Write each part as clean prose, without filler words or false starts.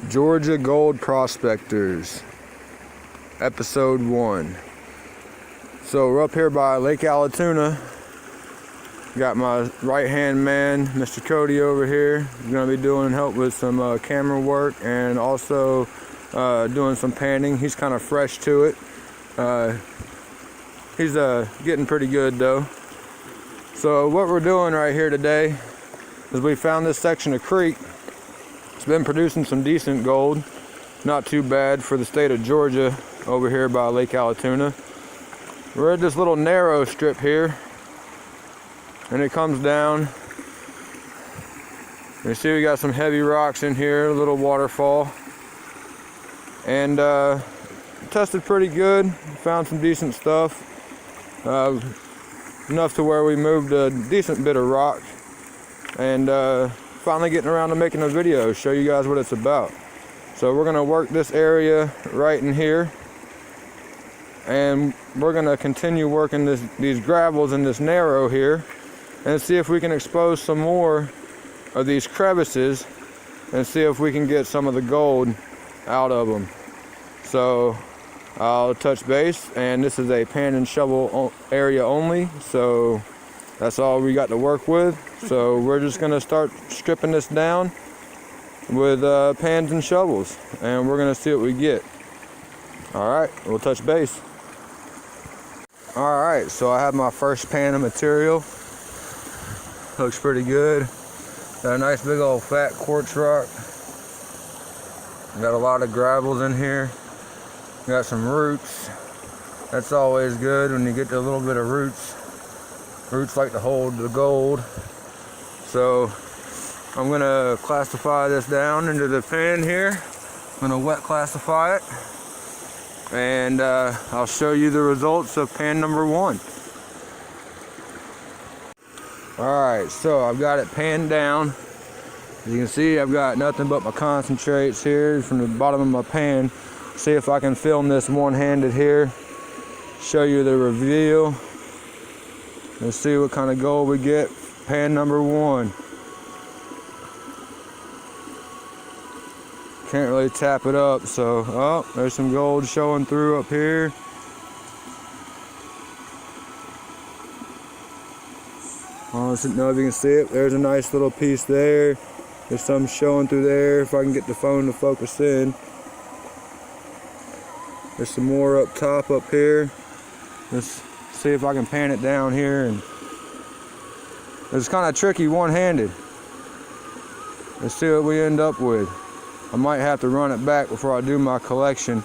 Georgia Gold Prospectors, Episode 1. So we're up here by Lake Allatoona. Got my right-hand man, Mr. Cody, over here. He's going to be doing help with some camera work and also doing some panning. He's kind of fresh to it. He's getting pretty good though. So what we're doing right here today is we found this section of creek. It's been producing some decent gold. Not too bad for the state of Georgia over here by Lake Allatoona. We're at this little narrow strip here. And it comes down. You see we got some heavy rocks in here, a little waterfall. And tested pretty good. Found some decent stuff. Enough to where we moved a decent bit of rock. And finally getting around to making a video, show you guys what it's about. So we're gonna work this area right in here. And we're gonna continue working these gravels in this narrow here. And see if we can expose some more of these crevices and see if we can get some of the gold out of them. So I'll touch base, and this is a pan and shovel area only, so that's all we got to work with. So we're just gonna start stripping this down with pans and shovels, and we're gonna see what we get. All right, we'll touch base. All right, so I have my first pan of material. Looks pretty good. Got a nice big old fat quartz rock. Got a lot of gravels in here. Got some roots. That's always good when you get a little bit of roots. Roots like to hold the gold. So I'm gonna classify this down into the pan here. I'm gonna wet classify it. And I'll show you the results of pan number 1. Alright, so I've got it panned down. As you can see, I've got nothing but my concentrates here from the bottom of my pan. See if I can film this one-handed here. Show you the reveal. Let's see what kind of gold we get. Pan number 1. Can't really tap it up, so, oh, there's some gold showing through up here. I don't know if you can see it. There's a nice little piece there. There's some showing through there if I can get the phone to focus in. There's some more up top up here. Let's see if I can pan it down here. And it's kind of tricky one-handed. Let's see what we end up with. I might have to run it back before I do my collection.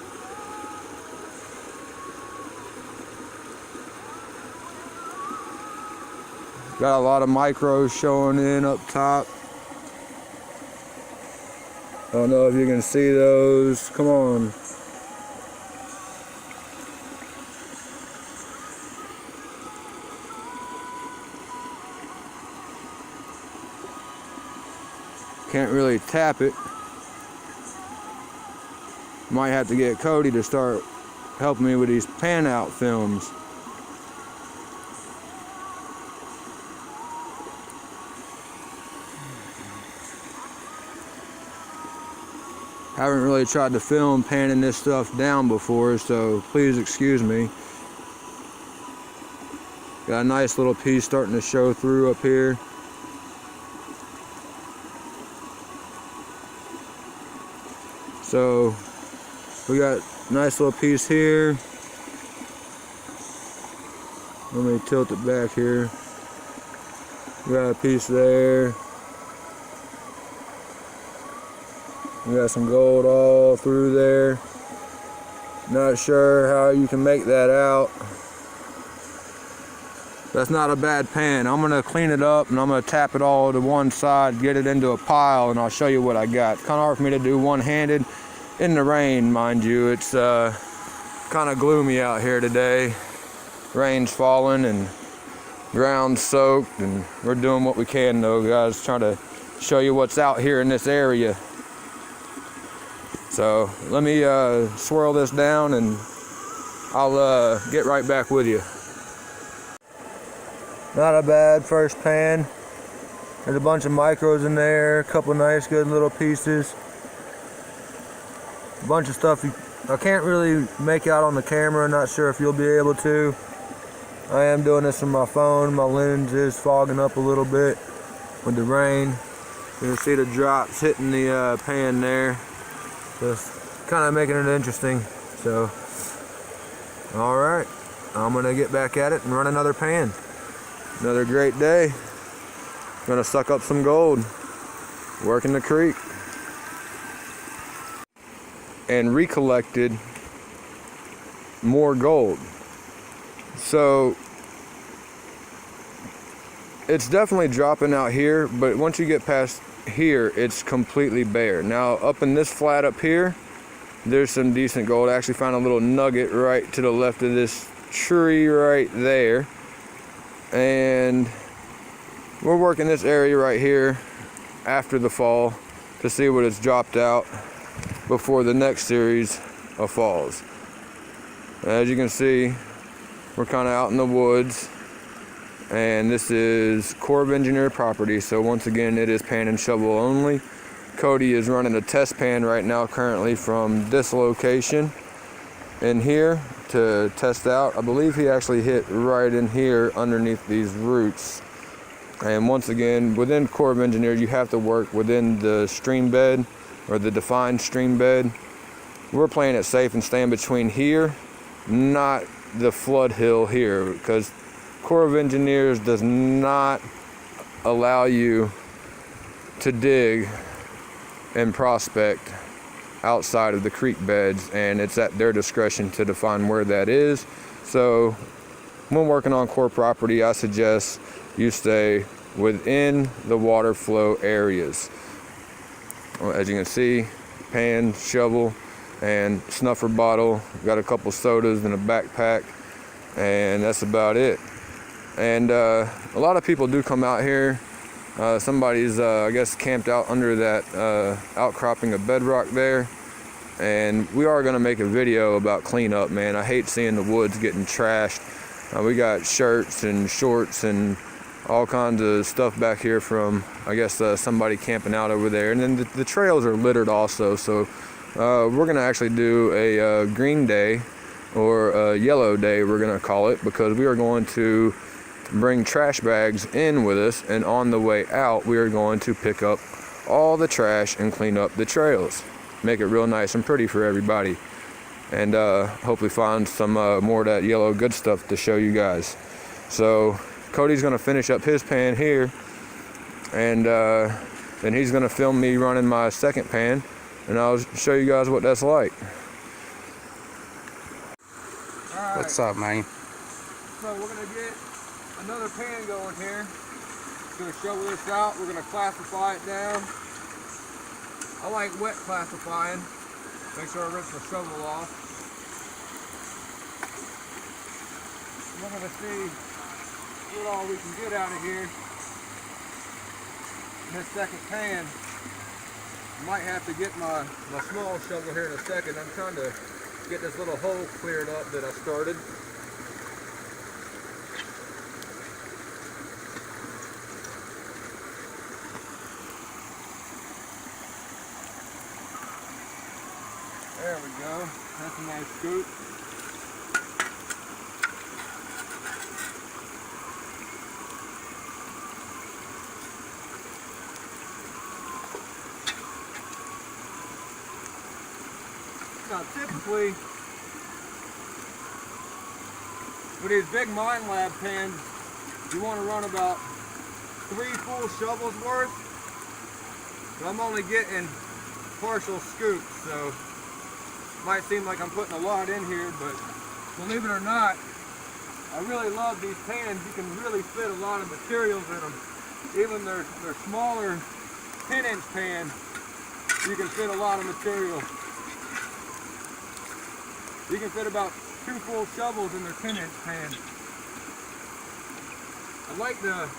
Got a lot of micros showing in up top. I don't know if you can see those. Come on. Can't really tap it. Might have to get Cody to start helping me with these pan out films. Haven't really tried to film panning this stuff down before, so please excuse me. Got a nice little piece starting to show through up here. So we got a nice little piece here. Let me tilt it back here. We got a piece there. We got some gold all through there. Not sure how you can make that out. That's not a bad pan. I'm gonna clean it up and I'm gonna tap it all to one side, get it into a pile, and I'll show you what I got. Kind of hard for me to do one-handed in the rain, mind you. It's kind of gloomy out here today. Rain's falling and ground's soaked, and we're doing what we can though, guys. Trying to show you what's out here in this area. So let me swirl this down and I'll get right back with you. Not a bad first pan. There's a bunch of micros in there, a couple nice good little pieces. A bunch of stuff I can't really make out on the camera. Not sure if you'll be able to. I am doing this from my phone. My lens is fogging up a little bit with the rain. You can see the drops hitting the pan there. Just kind of making it interesting. So, all right, I'm gonna get back at it and run another pan. Another great day. Gonna suck up some gold, working the creek. And recollected more gold. So it's definitely dropping out here, but once you get past here, it's completely bare. Now up in this flat up here, there's some decent gold. I actually found a little nugget right to the left of this tree right there. And we're working this area right here after the fall to see what it's dropped out before the next series of falls. As you can see, we're kind of out in the woods, and this is Corps of Engineer property, so once again it is pan and shovel only. Cody is running a test pan right now currently from this location in here to test out. I believe he actually hit right in here underneath these roots. And once again, within Corps of Engineer, you have to work within the stream bed or the defined stream bed. We're playing it safe and staying between here, not the flood hill here, because Corps of Engineers does not allow you to dig and prospect outside of the creek beds, and it's at their discretion to define where that is. So when working on Corps property, I suggest you stay within the water flow areas. Well, as you can see, pan, shovel, and snuffer bottle. Got a couple sodas in a backpack, and that's about it. And a lot of people do come out here. Somebody's, I guess, camped out under that outcropping of bedrock there. And we are going to make a video about cleanup, man. I hate seeing the woods getting trashed. We got shirts and shorts and all kinds of stuff back here from, I guess, somebody camping out over there. And then the trails are littered also. So we're going to actually do a green day, or a yellow day, we're going to call it, because we are going to bring trash bags in with us, and on the way out we are going to pick up all the trash and clean up the trails, make it real nice and pretty for everybody, and hopefully find some more of that yellow good stuff to show you guys. So Cody's going to finish up his pan here, and then he's going to film me running my second pan, and I'll show you guys what that's like. Right. What's up, man? So we're going to get another pan going here. Going to shovel this out. We're going to classify it down. I like wet classifying. Make sure I rinse the shovel off. We're going to see what all we can get out of here in this second pan. I might have to get my small shovel here in a second. I'm trying to get this little hole cleared up that I started. There we go. That's a nice scoop. Now typically, with these big mine lab pans, you want to run about 3 full shovels worth. But I'm only getting partial scoops, so might seem like I'm putting a lot in here, but believe it or not, I really love these pans. You can really fit a lot of materials in them. Even their smaller 10-inch pan, you can fit a lot of material. You can fit about 2 full shovels in their 10-inch pan. I'd like to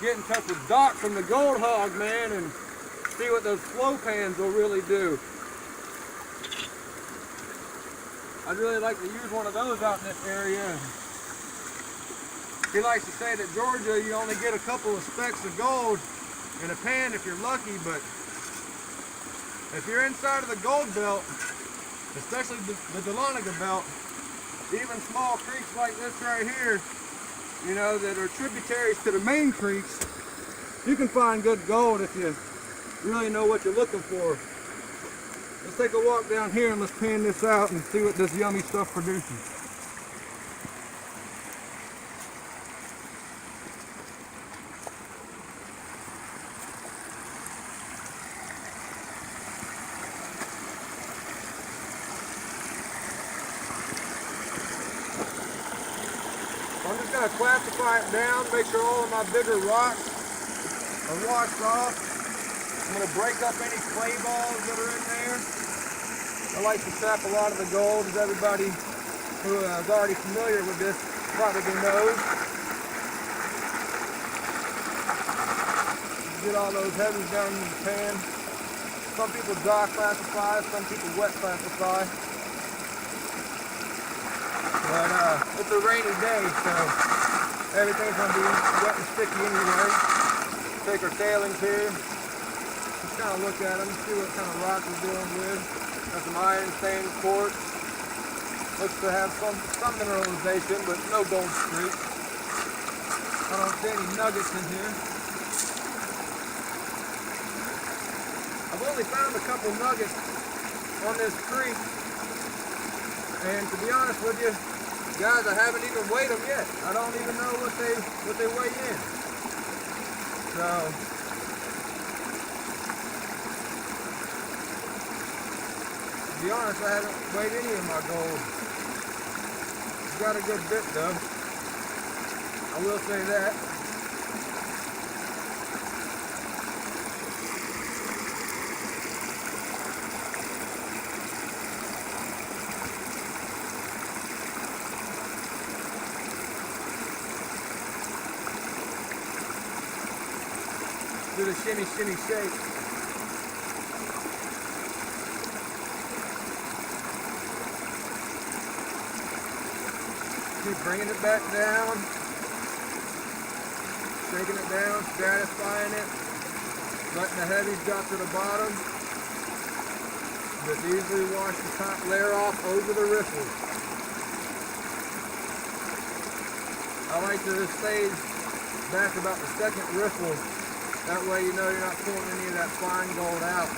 get in touch with Doc from the Gold Hog, man, and see what those flow pans will really do. I'd really like to use one of those out in this area. He likes to say that Georgia, you only get a couple of specks of gold in a pan if you're lucky, but If you're inside of the gold belt, especially the Dahlonega belt, even small creeks like this right here, you know, that are tributaries to the main creeks, you can find good gold if you really know what you're looking for. Let's take a walk down here and let's pan this out and see what this yummy stuff produces. I'm just going to classify it down, make sure all of my bigger rocks are washed off. I'm going to break up any clay balls that are in there. I like to trap a lot of the gold, as everybody who is already familiar with this probably knows. Get all those heavies down in the pan. Some people dry classify, some people wet classify. But it's a rainy day, so everything's going to be wet and sticky anyway. Take our tailings here. Just kind of look at them, see what kind of rock we're dealing with. Got some iron stained quartz. Looks to have some mineralization, but no gold streak. I don't see any nuggets in here. I've only found a couple nuggets on this creek. And to be honest with you, guys, I haven't even weighed them yet. I don't even know what they weigh in. So, to be honest, I haven't weighed any of my gold. It's got a good bit though. I will say that. Do the shimmy, shimmy, shake. Keep bringing it back down. Shaking it down, stratifying it. Letting the heavies drop to the bottom. Just easily wash the top layer off over the riffles. I like to stage back about the second riffle. That way you know you're not pulling any of that fine gold out.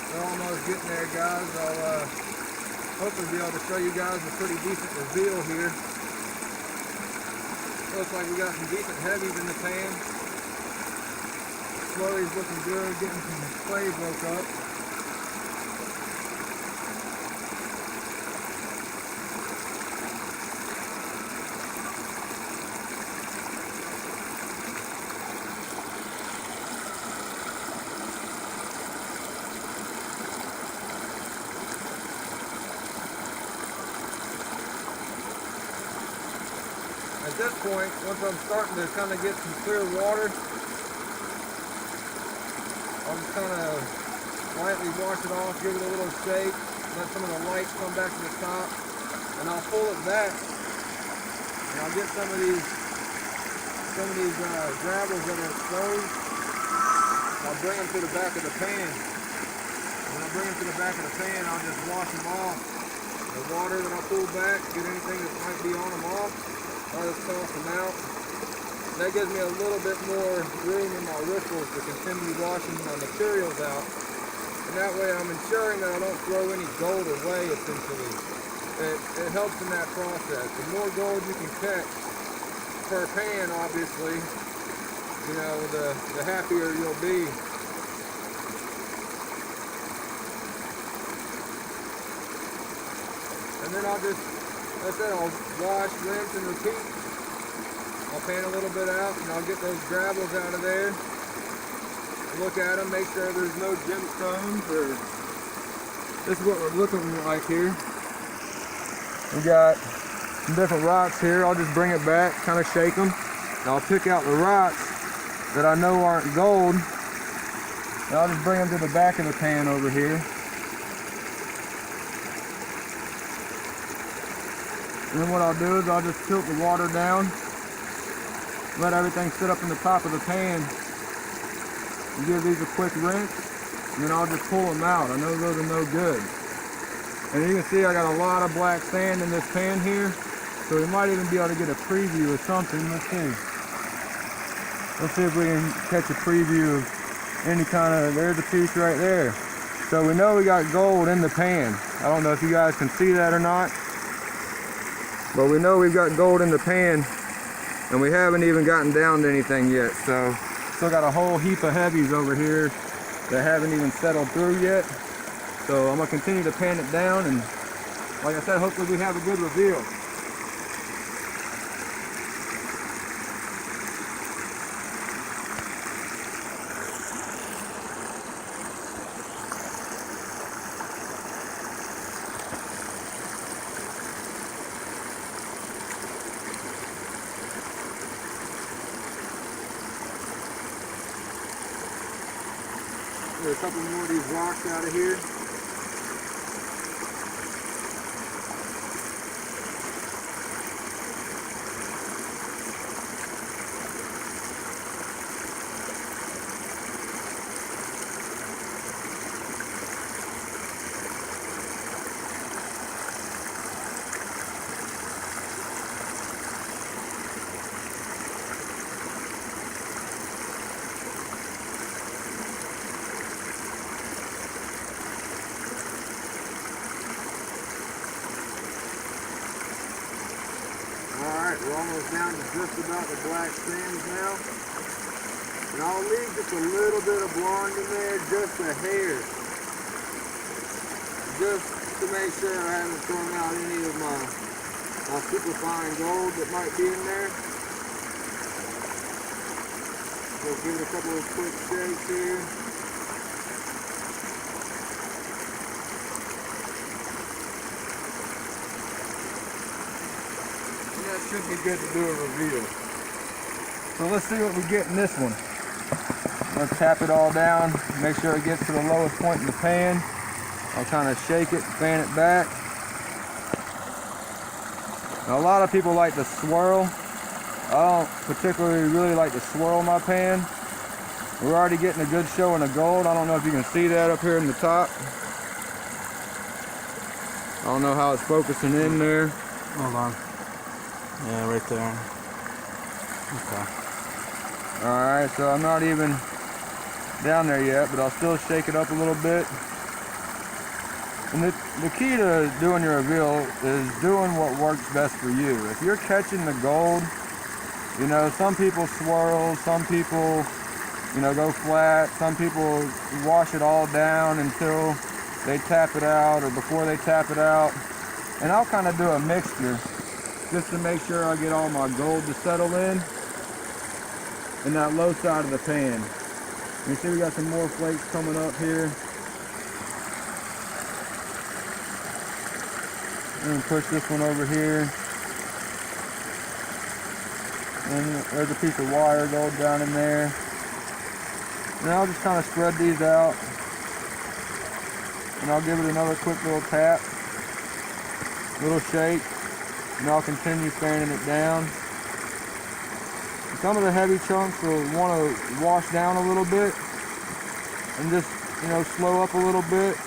We're almost getting there, guys. I'll hopefully be able to show you guys a pretty decent reveal here. Looks like we got some decent heavies in the pan. Slurry's looking good, getting some clay broke up. At this point, once I'm starting to kind of get some clear water, I'll just kind of lightly wash it off, give it a little shake, let some of the light come back to the top, and I'll pull it back, and I'll get some of these gravels that are exposed. I'll bring them to the back of the pan. When I bring them to the back of the pan, I'll just wash them off. The water that I pull back, get anything that might be on them off. I'll just toss them out. That gives me a little bit more room in my riffles to continue washing my materials out. And that way I'm ensuring that I don't throw any gold away, essentially. It helps in that process. The more gold you can catch per pan, obviously, you know, the happier you'll be. And then I'll just, like I said, I'll wash, rinse, and repeat. I'll pan a little bit out, and I'll get those gravels out of there. Look at them, make sure there's no gemstones or this is what we're looking like here. We got some different rocks here. I'll just bring it back, kind of shake them. And I'll pick out the rocks that I know aren't gold. And I'll just bring them to the back of the pan over here. And then what I'll do is I'll just tilt the water down, let everything sit up in the top of the pan, and give these a quick rinse, and then I'll just pull them out. I know those are no good. And you can see I got a lot of black sand in this pan here, so we might even be able to get a preview of something. Let's see. Let's see if we can catch a preview of any kind of, there's a piece right there. So we know we got gold in the pan. I don't know if you guys can see that or not, but we know we've got gold in the pan, and we haven't even gotten down to anything yet. So still got a whole heap of heavies over here that haven't even settled through yet. So I'm gonna continue to pan it down, and like I said, hopefully we have a good reveal. There's a couple more of these rocks out of here. Alright, we're almost down to just about the black sands now. And I'll leave just a little bit of blonde in there, just a hair. Just to make sure I haven't thrown out any of my super fine gold that might be in there. So give it a couple of quick shakes here. That should be good to do a reveal. So let's see what we get in this one. Let's tap it all down, make sure it gets to the lowest point in the pan. I'll kind of shake it, fan it back. Now, a lot of people like to swirl. I don't particularly really like to swirl my pan. We're already getting a good showing of gold. I don't know if you can see that up here in the top. I don't know how it's focusing in there. Hold on. Yeah, right there. Okay. Alright, so I'm not even down there yet, but I'll still shake it up a little bit. And the key to doing your reveal is doing what works best for you. If you're catching the gold, you know, some people swirl, some people, you know, go flat, some people wash it all down until they tap it out or before they tap it out. And I'll kind of do a mixture just to make sure I get all my gold to settle in that low side of the pan. You see we got some more flakes coming up here. I'm going to push this one over here. And there's a piece of wire gold down in there. And I'll just kind of spread these out. And I'll give it another quick little tap. Little shake. And I'll continue fanning it down. Some of the heavy chunks will want to wash down a little bit and just, you know, slow up a little bit.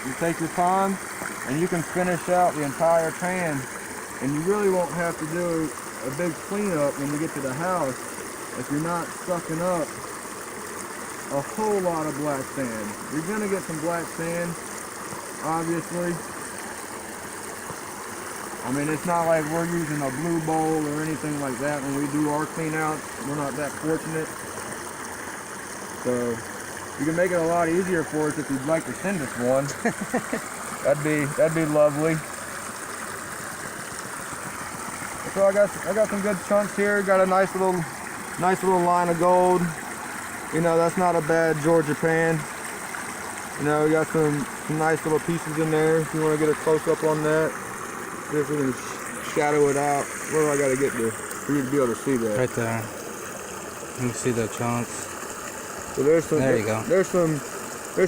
You take your time and you can finish out the entire pan, and you really won't have to do a big cleanup when you get to the house if you're not sucking up a whole lot of black sand. You're gonna get some black sand, obviously. I mean, it's not like we're using a blue bowl or anything like that when we do our clean outs. We're not that fortunate. So you can make it a lot easier for us if you'd like to send us one. that'd be lovely. So I got some good chunks here. Got a nice little line of gold. You know, that's not a bad Georgia pan. You know, we got some nice little pieces in there. If you want to get a close up on that, see if we can shadow it out. Where do I got to get to for you to be able to see that? Right there. You can see the chunks. So there's some. There you go. There's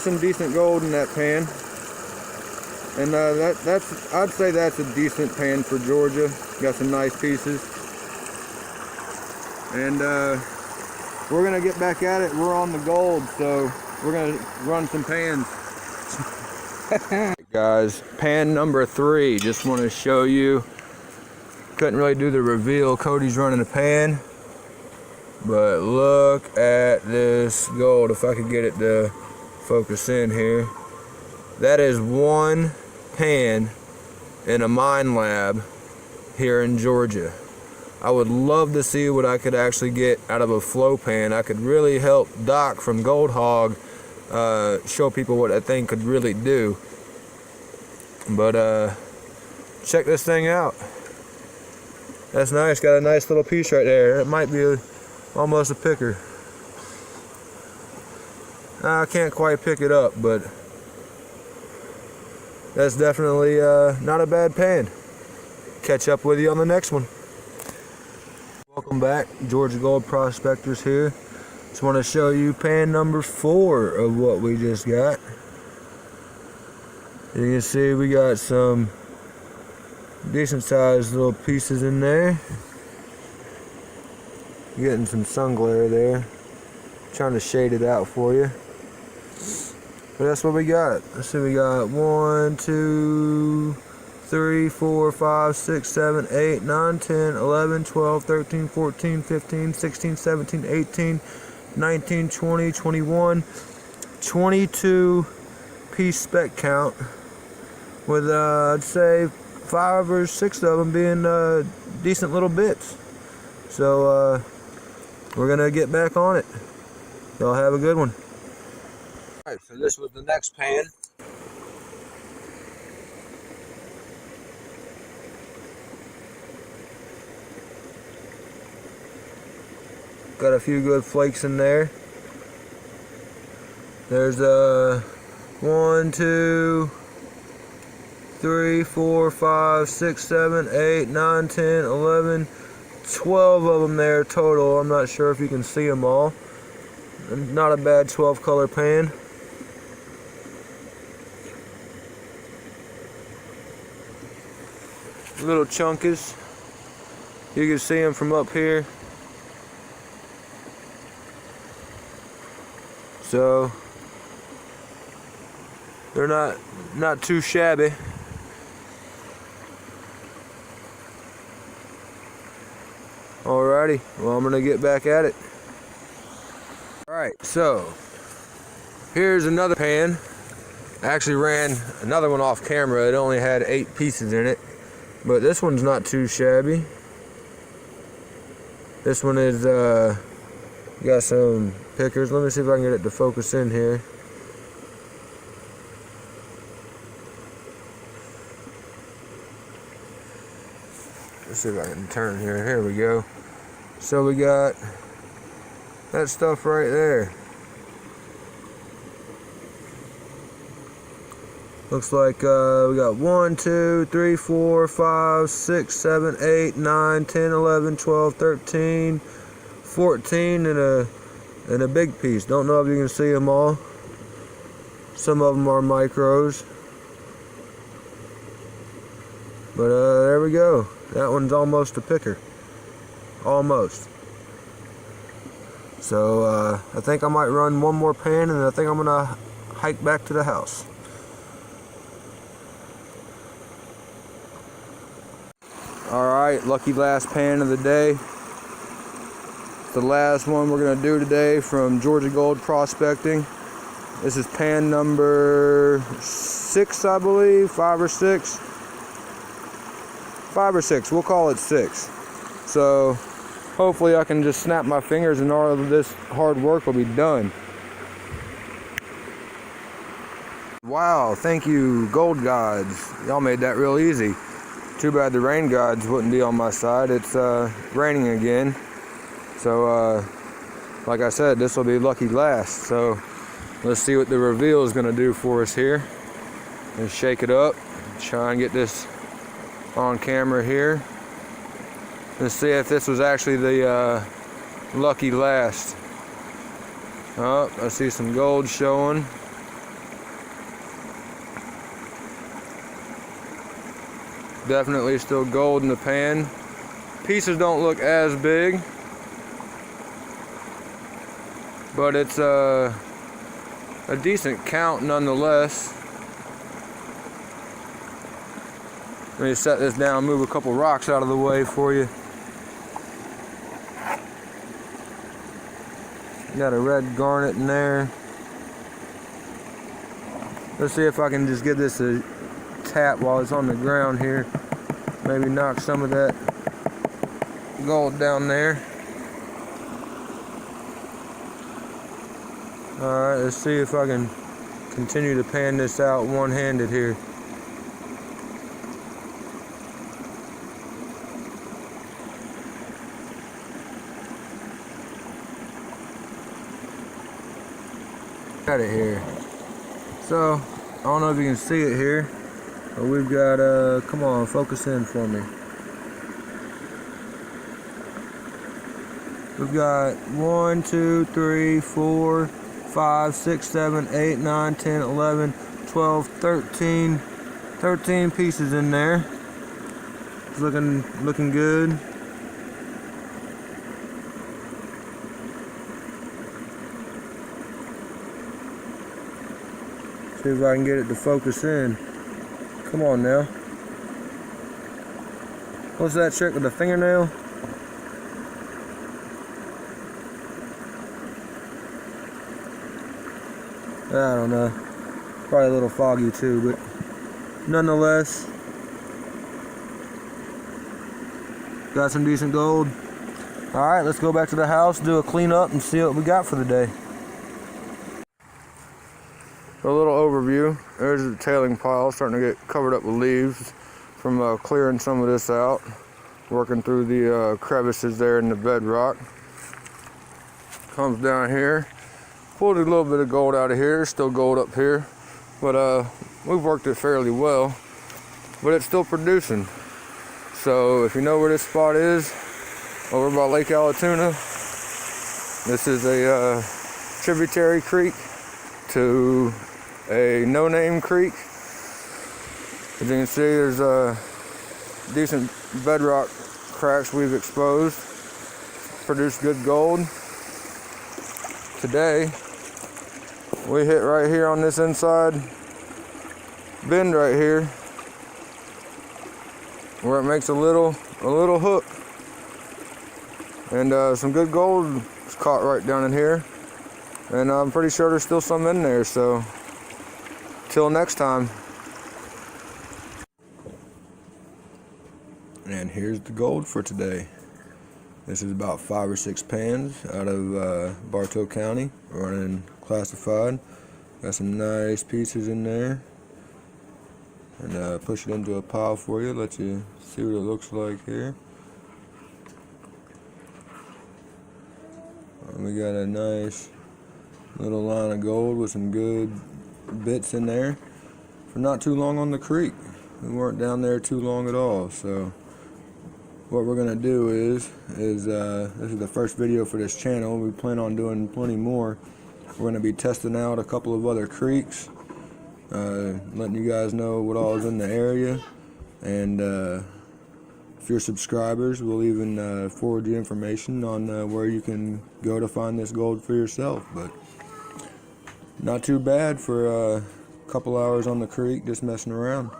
some decent gold in that pan, and that's I'd say that's a decent pan for Georgia. Got some nice pieces, and we're gonna get back at it. We're on the gold, so we're gonna run some pans. Guys, pan number 3. Just want to show you. Couldn't really do the reveal. Cody's running a pan. But look at this gold. If I could get it to focus in here. That is one pan in a mine lab here in Georgia. I would love to see what I could actually get out of a flow pan. I could really help Doc from Gold Hog show people what that thing could really do. But check this thing out. That's nice. Got a nice little piece right there. It might be almost a picker. I can't quite pick it up, but that's definitely not a bad pan. Catch up with you on the next one. Welcome back, Georgia Gold Prospectors here. Just want to show you pan number 4 of what we just got. You can see we got some decent sized little pieces in there. Getting some sun glare there. Trying to shade it out for you. But that's what we got. Let's see, we got 1, 2, 3, 4, 5, 6, 7, 8, 9, 10, 11, 12, 13, 14, 15, 16, 17, 18, 19, 20, 21, 22 piece spec count. With I'd say 5 or 6 of them being decent little bits. So we're gonna get back on it. Y'all have a good one. Alright, so this was the next pan. Got a few good flakes in there. There's 1, 2, 3, 4, 5, 6, 7, 8, 9, 10, 11, 12 of them there total. I'm not sure if you can see them all. Not a bad 12 color pan. Little chunkies. You can see them from up here. So they're not too shabby. Alrighty, well, I'm gonna get back at it. Alright, so here's another pan. I actually ran another one off camera. It only had 8 pieces in it, but this one's not too shabby. This one is got some pickers. Let me see if I can get it to focus in here. Let's see if I can turn here. Here we go. So we got that stuff right there. Looks like we got 1, 2, 3, 4, 5, 6, 7, 8, 9, 10, 11, 12, 13, 14 and a big piece. Don't know if you can see them all. Some of them are micros. But there we go. That one's almost a picker. Almost. So I think I might run one more pan, and I think I'm gonna hike back to the house. Alright, lucky last pan of the day. The last one we're gonna do today from Georgia Gold Prospecting. This is pan number 6, I believe, 5 or 6. 5 or 6, we'll call it 6. So hopefully I can just snap my fingers and all of this hard work will be done. Wow, thank you, gold gods. Y'all made that real easy. Too bad the rain gods wouldn't be on my side. It's raining again. So like I said, this will be lucky last. So Let's see what the reveal is going to do for us here. And shake it up. Try and get this on camera here. Let's see if this was actually the lucky last. Oh, I see some gold showing. Definitely still gold in the pan. Pieces don't look as big, but it's a decent count nonetheless. Let me set this down, move a couple rocks out of the way for you. Got a red garnet in there. Let's see if I can just give this a tap while it's on the ground here. Maybe knock some of that gold down there. Alright, let's see if I can continue to pan this out one-handed here. Got it here. So, I don't know if you can see it here, but we've got, come on, focus in for me. We've got 1, 2, 3, 4, 5, 6, 7, 8, 9, 10, 11, 12, 13 pieces in there. It's looking good. See if I can get it to focus in. Come on now. What's that trick with the fingernail? I don't know. Probably a little foggy too, but nonetheless, got some decent gold. Alright, let's go back to the house, do a cleanup, and see what we got for the day. A little overview. There's the tailing pile starting to get covered up with leaves from clearing some of this out, working through the crevices there in the bedrock. Comes down here, pulled a little bit of gold out of here. Still gold up here, but we've worked it fairly well, but it's still producing. So if you know where this spot is, over by Lake Allatoona, this is a tributary creek to a no-name creek. As you can see, there's decent bedrock cracks we've exposed. Produced good gold. Today, we hit right here on this inside bend right here, where it makes a little hook, and some good gold is caught right down in here. And I'm pretty sure there's still some in there, so till next time. And here's the gold for today. This is about 5 or 6 pans out of Bartow County, running classified. Got some nice pieces in there. And push it into a pile for you, let you see what it looks like here. And we got a nice little line of gold with some good bits in there for not too long on the creek. We weren't down there too long at all. So what we're gonna do is this is the first video for this channel. We plan on doing plenty more. We're gonna be testing out a couple of other creeks, letting you guys know what all is in the area, and if you're subscribers, we'll even forward you information on where you can go to find this gold for yourself. But not too bad for a couple hours on the creek just messing around.